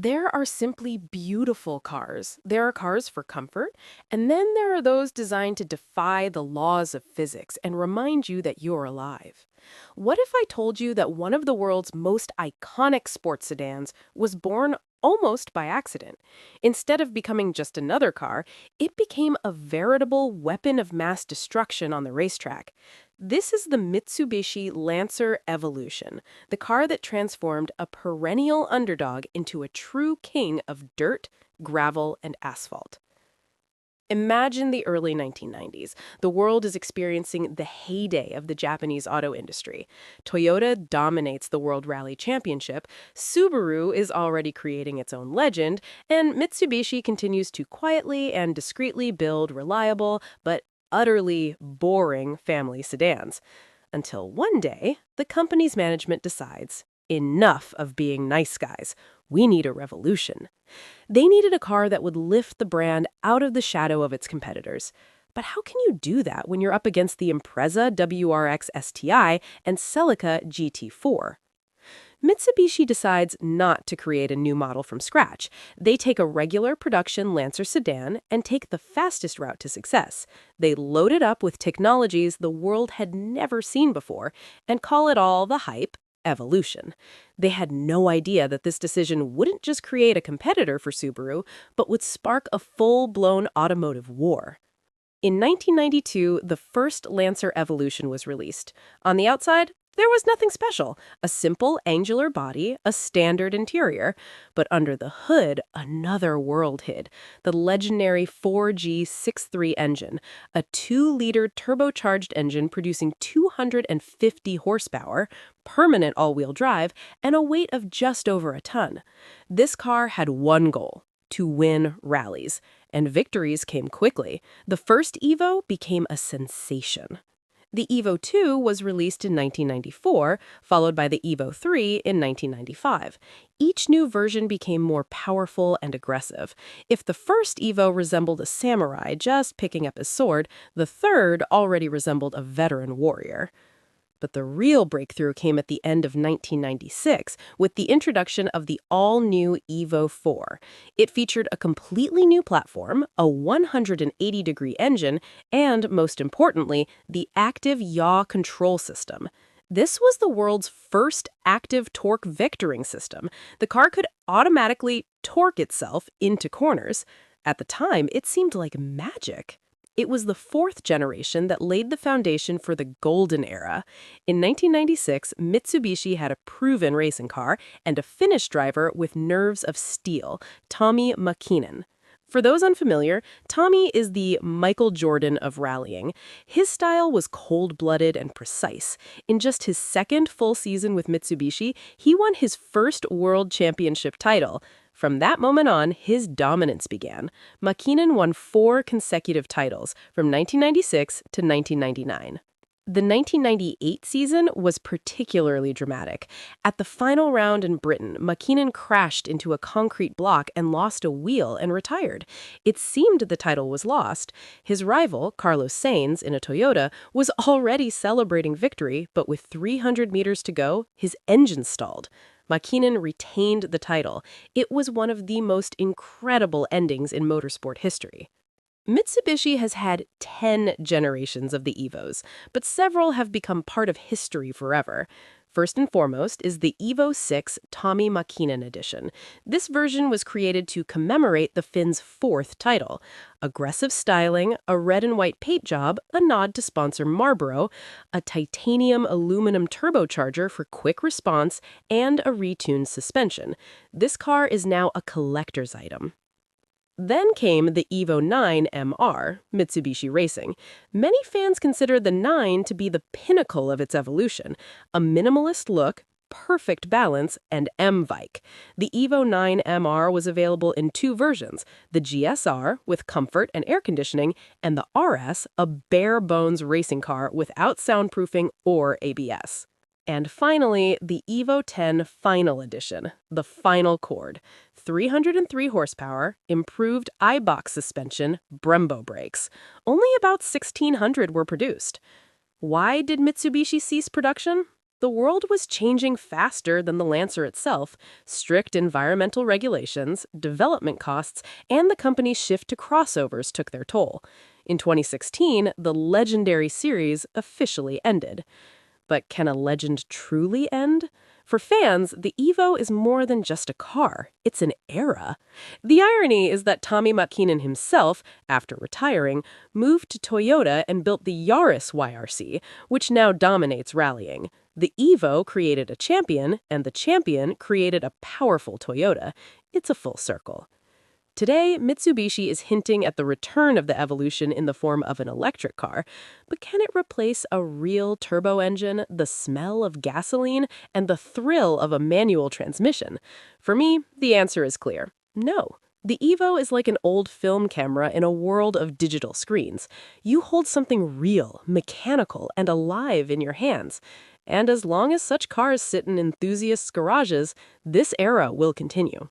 There are simply beautiful cars. There are cars for comfort, and then there are those designed to defy the laws of physics and remind you that you're alive. What if I told you that one of the world's most iconic sports sedans was born almost by accident? Instead of becoming just another car, it became a veritable weapon of mass destruction on the racetrack. This is the Mitsubishi Lancer Evolution, the car that transformed a perennial underdog into a true king of dirt, gravel, and asphalt. Imagine the early 1990s. The world is experiencing the heyday of the Japanese auto industry. Toyota dominates the World Rally Championship, Subaru is already creating its own legend, and Mitsubishi continues to quietly and discreetly build reliable but utterly boring family sedans. Until one day, the company's management decides, enough of being nice guys. We need a revolution. They needed a car that would lift the brand out of the shadow of its competitors. But how can you do that when you're up against the Impreza WRX STI and Celica GT4? Mitsubishi decides not to create a new model from scratch. They take a regular production Lancer sedan and take the fastest route to success. They load it up with technologies the world had never seen before and call it all the hype evolution. They had no idea that this decision wouldn't just create a competitor for Subaru, but would spark a full-blown automotive war. In 1992, the first Lancer Evolution was released. On the outside, there was nothing special, a simple angular body, a standard interior. But under the hood, another world hid. The legendary 4G63 engine, a 2-liter turbocharged engine producing 250 horsepower, permanent all-wheel drive, and a weight of just over a ton. This car had one goal: to win rallies. And victories came quickly. The first Evo became a sensation. The Evo 2 was released in 1994, followed by the Evo 3 in 1995. Each new version became more powerful and aggressive. If the first Evo resembled a samurai just picking up his sword, the third already resembled a veteran warrior. But the real breakthrough came at the end of 1996 with the introduction of the all-new Evo 4. It featured a completely new platform, a 180-degree engine, and, most importantly, the active yaw control system. This was the world's first active torque vectoring system. The car could automatically torque itself into corners. At the time, it seemed like magic. It was the fourth generation that laid the foundation for the golden era. In 1996, Mitsubishi had a proven racing car and a Finnish driver with nerves of steel, Tommi Mäkinen. For those unfamiliar, Tommy is the Michael Jordan of rallying. His style was cold-blooded and precise. In just his second full season with Mitsubishi, he won his first world championship title. From that moment on, his dominance began. Mäkinen won 4 consecutive titles, from 1996 to 1999. The 1998 season was particularly dramatic. At the final round in Britain, Mäkinen crashed into a concrete block and lost a wheel and retired. It seemed the title was lost. His rival, Carlos Sainz, in a Toyota, was already celebrating victory, but with 300 meters to go, his engine stalled. Mäkinen retained the title. It was one of the most incredible endings in motorsport history. Mitsubishi has had 10 generations of the Evos, but several have become part of history forever. First and foremost is the Evo 6 Tommi Mäkinen edition. This version was created to commemorate the Finn's 4th title. Aggressive styling, a red and white paint job, a nod to sponsor Marlboro, a titanium aluminum turbocharger for quick response, and a retuned suspension. This car is now a collector's item. Then came the Evo 9 MR, Mitsubishi Racing. Many fans consider the 9 to be the pinnacle of its evolution. A minimalist look, perfect balance, and M-Bike. The Evo 9 MR was available in 2 versions, the GSR with comfort and air conditioning, and the RS, a bare-bones racing car without soundproofing or ABS. And finally, the Evo 10 Final Edition, the final chord. 303 horsepower, improved I-box suspension, Brembo brakes. Only about 1,600 were produced. Why did Mitsubishi cease production? The world was changing faster than the Lancer itself. Strict environmental regulations, development costs, and the company's shift to crossovers took their toll. In 2016, the legendary series officially ended. But can a legend truly end? For fans, the Evo is more than just a car. It's an era. The irony is that Tommy McKinnon himself, after retiring, moved to Toyota and built the Yaris YRC, which now dominates rallying. The Evo created a champion, and the champion created a powerful Toyota. It's a full circle. Today, Mitsubishi is hinting at the return of the evolution in the form of an electric car. But can it replace a real turbo engine, the smell of gasoline, and the thrill of a manual transmission? For me, the answer is clear. No. The Evo is like an old film camera in a world of digital screens. You hold something real, mechanical, and alive in your hands. And as long as such cars sit in enthusiasts' garages, this era will continue.